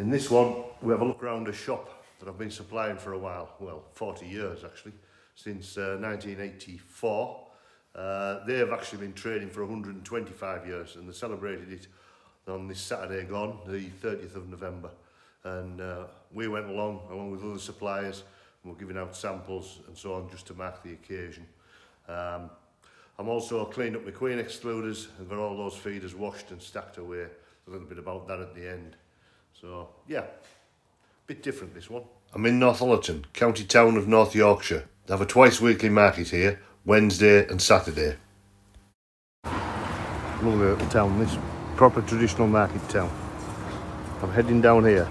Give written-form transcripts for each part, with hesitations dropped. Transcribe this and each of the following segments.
In this one, we have a look around a shop that I've been supplying for a while, well, 40 years actually, since 1984. They have actually been trading for 125 years and they celebrated it on this Saturday gone, the 30th of November. And we went along with other suppliers, and we're giving out samples and so on just to mark the occasion. I'm also cleaned up my queen excluders and got all those feeders washed and stacked away. A little bit about that at the end. So yeah, bit different this one. I'm in Northallerton, county town of North Yorkshire. They have a twice weekly market here, Wednesday and Saturday. Lovely little town, this proper traditional market town. I'm heading down here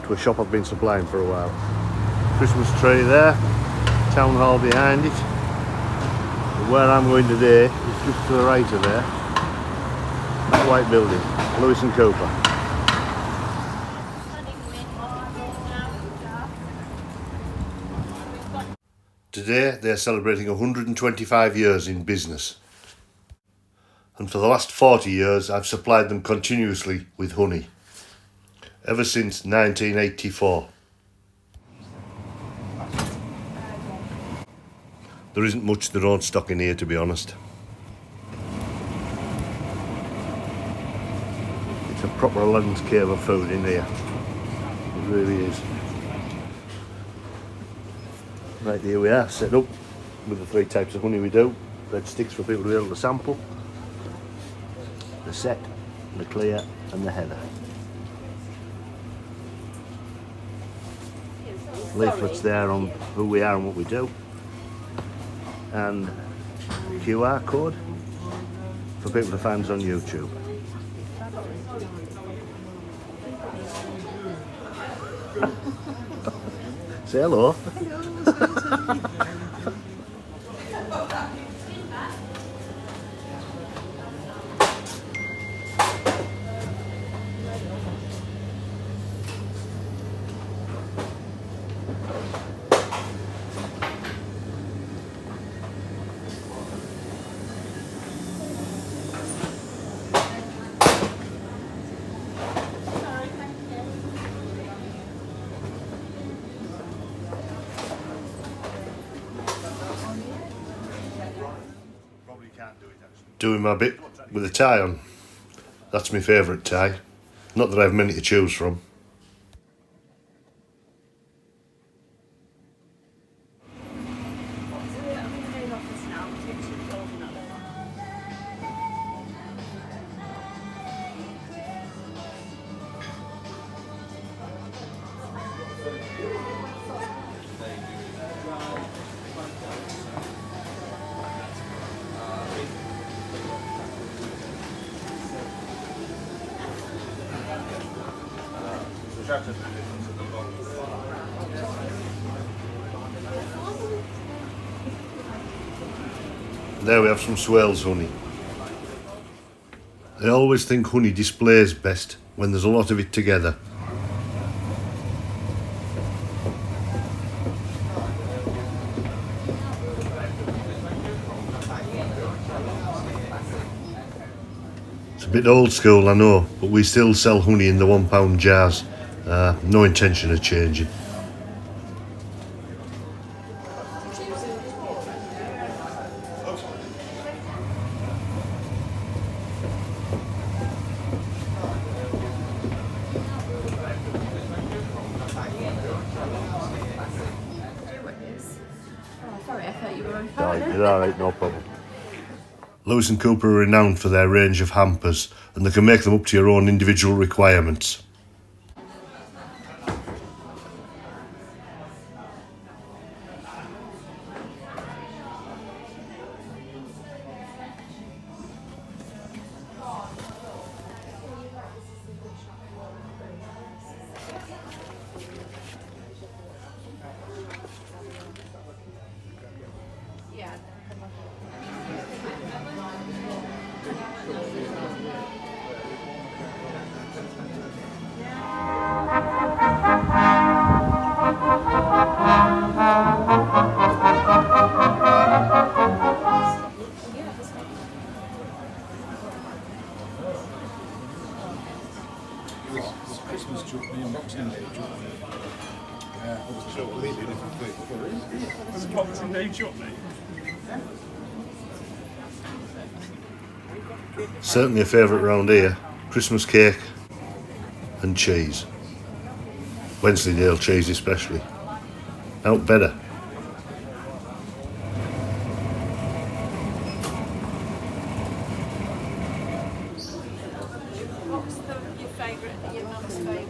to a shop I've been supplying for a while. Christmas tree there, town hall behind it. But where I'm going today is just to the right of there, that white building, Lewis and Cooper. Today they're celebrating 125 years in business. And for the last 40 years I've supplied them continuously with honey. Ever since 1984. There isn't much their own stock in here, to be honest. It's a proper landscape of food in here. It really is. Right, here we are, set up with the three types of honey we do. Red sticks for people to be able to sample. The set, the clear and the heather. Leaflets there on who we are and what we do. And QR code for people to find us on YouTube. Say hello. Doing my bit with a tie on. That's my favourite tie. Not that I have many to choose from. There we have some Swales honey. I always think honey displays best when there's a lot of it together. It's a bit old school, I know, but we still sell honey in the £1 jars. No intention of changing. Sorry, I thought you were on fire. You're alright, no problem. Lewis and Cooper are renowned for their range of hampers, and they can make them up to your own individual requirements. There's Christmas chutney and Boxing Day chutney. There's Boxing Day chutney. Certainly a favourite round here, Christmas cake and cheese. Wensleydale cheese especially. Out better. What's your favourite, your mum's favourite?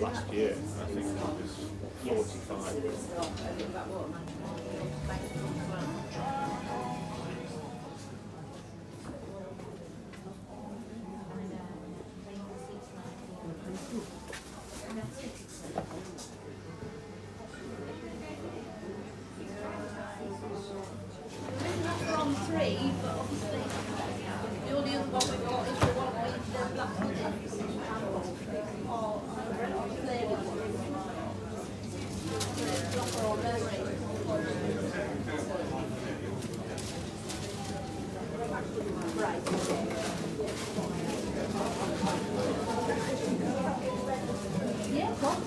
Last year, I think it was 45. From 3, but obviously the only other one we got is the one with the black or flavoured proper or yeah, of course.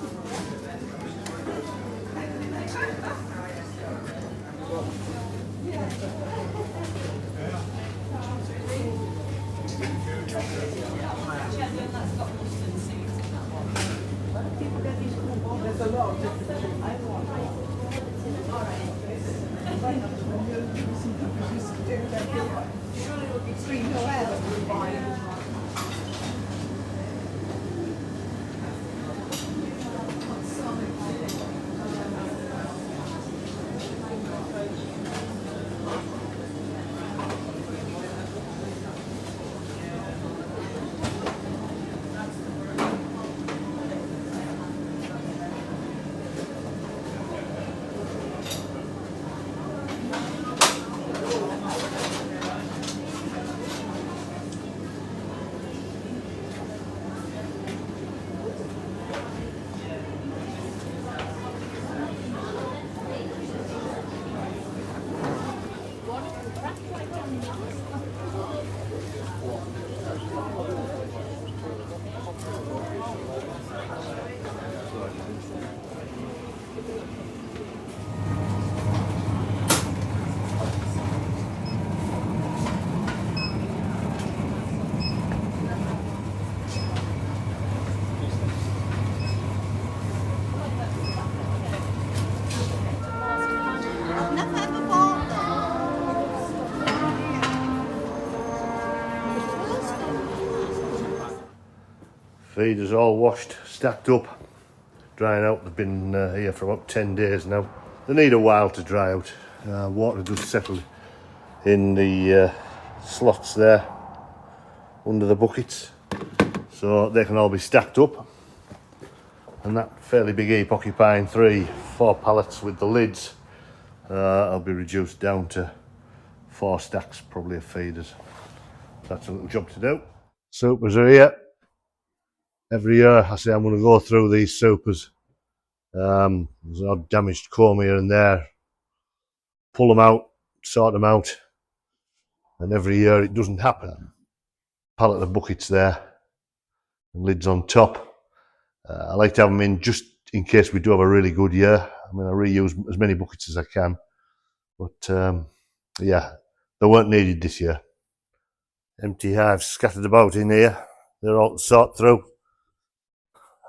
I've never ever bought them. Feeders all washed, stacked up, drying out. They've been here for about 10 days now. They need a while to dry out. Water does settle in the slots there under the buckets, so they can all be stacked up. And that fairly big heap occupying 3-4 pallets with the lids, I'll be reduced down to 4 stacks probably of feeders. That's a little job to do. Supers are here. Every year I say I'm going to go through these supers. There's an odd damaged comb here and there. Pull them out, sort them out, and every year it doesn't happen. Pallet of buckets there, and lids on top. I like to have them in just in case we do have a really good year. I mean, I reuse as many buckets as I can, but yeah, they weren't needed this year. Empty hives scattered about in here. They're all to sort through.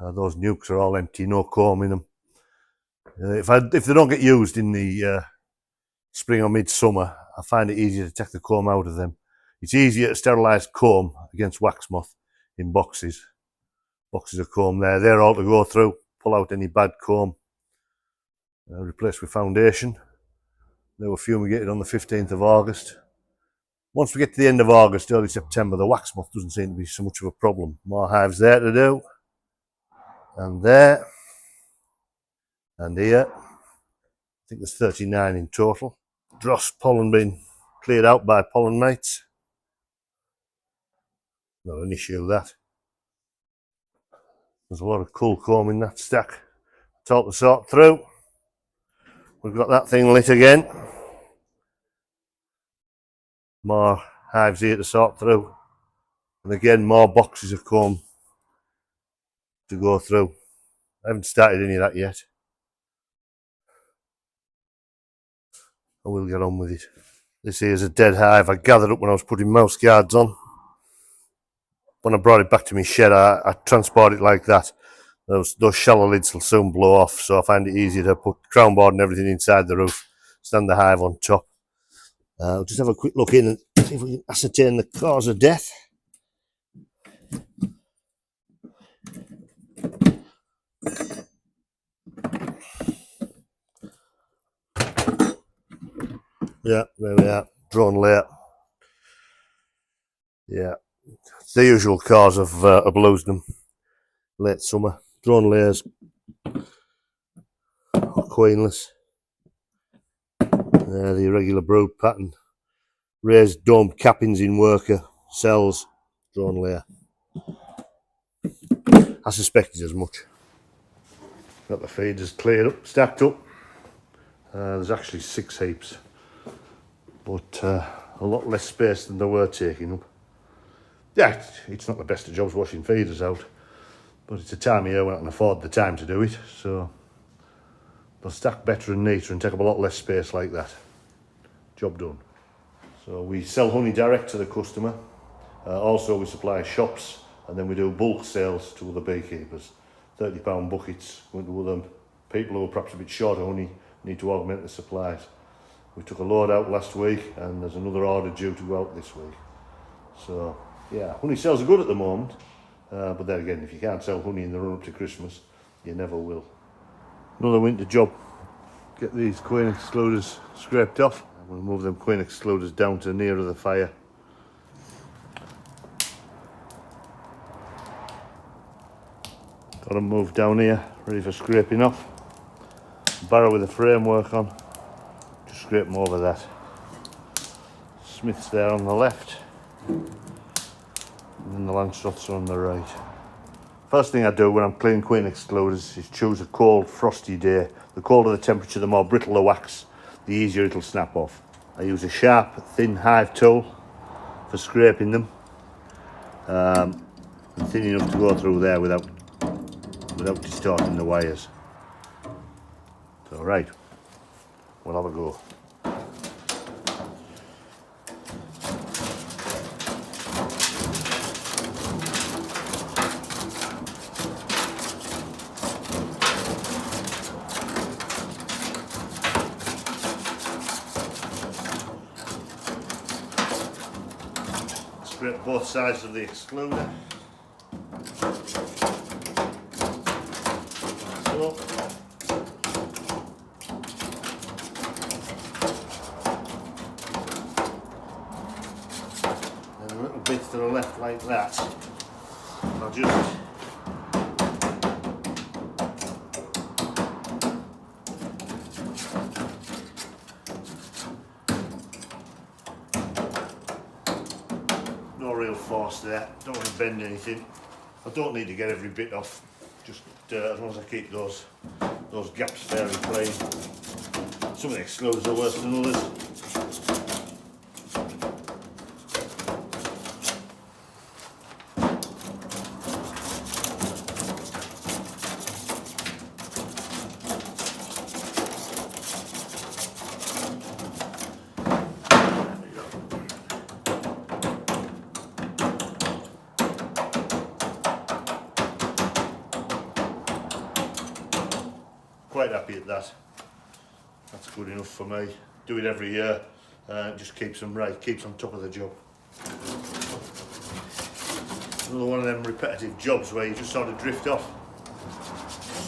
Those nukes are all empty, no comb in them. If they don't get used in the spring or midsummer, I find it easier to take the comb out of them. It's easier to sterilise comb against wax moth in boxes. Boxes of comb there, they're all to go through, pull out any bad comb, replace with foundation. They were fumigated on the 15th of August. Once we get to the end of August, early September, the wax moth doesn't seem to be so much of a problem. More hives there to do, and there, and here. I think there's 39 in total. Dross pollen being cleared out by pollen mates. Not an issue that. There's a lot of cool comb in that stack. Top to sort through. We've got that thing lit again. More hives here to sort through. And again, more boxes of comb to go through. I haven't started any of that yet. I will get on with it. This here is a dead hive I gathered up when I was putting mouse guards on. When I brought it back to my shed, I transported it like that. Those shallow lids will soon blow off, so I find it easier to put crown board and everything inside the roof, stand the hive on top. I'll just have a quick look in and see if we can ascertain the cause of death. Yeah, there we are, drone layer. Yeah, it's the usual cause of losing them late summer. Drone layers, queenless. The irregular brood pattern. Raised dome cappings in worker cells. Drone layer. I suspected as much. Got the feeders cleared up, stacked up. There's actually 6 heaps, but a lot less space than they were taking up. Yeah, it's not the best of jobs washing feeders out, but it's a time of year when I can afford the time to do it, so they'll stack better and neater and take up a lot less space like that. Job done. So we sell honey direct to the customer. Also we supply shops, and then we do bulk sales to other beekeepers. £30 buckets going to other people who are perhaps a bit short of honey, need to augment the supplies. We took a load out last week, and there's another order due to go out this week. So yeah, honey sales are good at the moment, but then again, if you can't sell honey in the run up to Christmas, you never will. Another winter job. Get these queen excluders scraped off. I'm going to move them queen excluders down to nearer the fire. Got them moved down here, ready for scraping off. Barrow with the framework on, just scrape them over that. Smith's there on the left, and then the Langstroths are on the right. First thing I do when I'm cleaning queen excluders is choose a cold, frosty day. The colder the temperature, the more brittle the wax, the easier it'll snap off. I use a sharp, thin hive tool for scraping them, and thin enough to go through there without distorting the wires. So right, we'll have a go. Scrape both sides of the excluder. So. And a little bit to the left like that. I'll just no real force there, don't want to bend anything. I don't need to get every bit off, just as long as I keep those gaps fairly plain. Some of the excluders are worse than others. Quite happy at that. That's good enough for me. Do it every year. It just keeps them right, keeps on top of the job. Another one of them repetitive jobs where you just sort of drift off.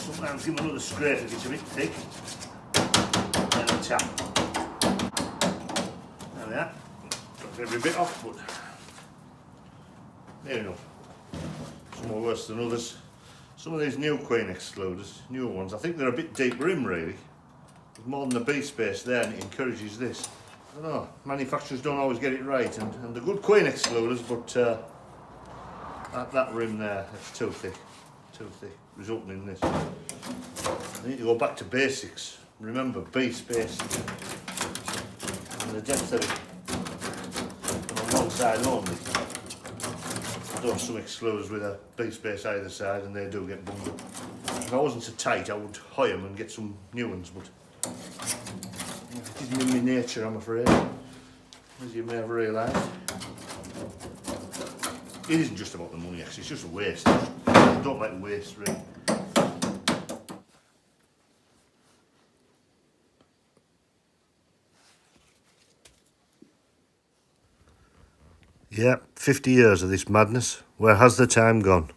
Sometimes give them another scrape if it's a bit thick. And a tap. There we are. Got a every bit off, but near enough. Some are worse than others. Some of these new queen excluders, newer ones, I think they're a bit deeper in really. There's more than the bee space there, and it encourages this. I don't know, manufacturers don't always get it right, and they're good queen excluders, but that rim there, that's too thick, resulting in this. I need to go back to basics. Remember, bee space and the depth of it on one side only. I've done some excluders with a bee space either side, and they do get bundled. If I wasn't so tight, I would hoy them and get some new ones, but it isn't in my nature, I'm afraid, as you may have realised. It isn't just about the money, actually, it's just a waste. I don't like waste, really. Yeah, 50 years of this madness. Where has the time gone?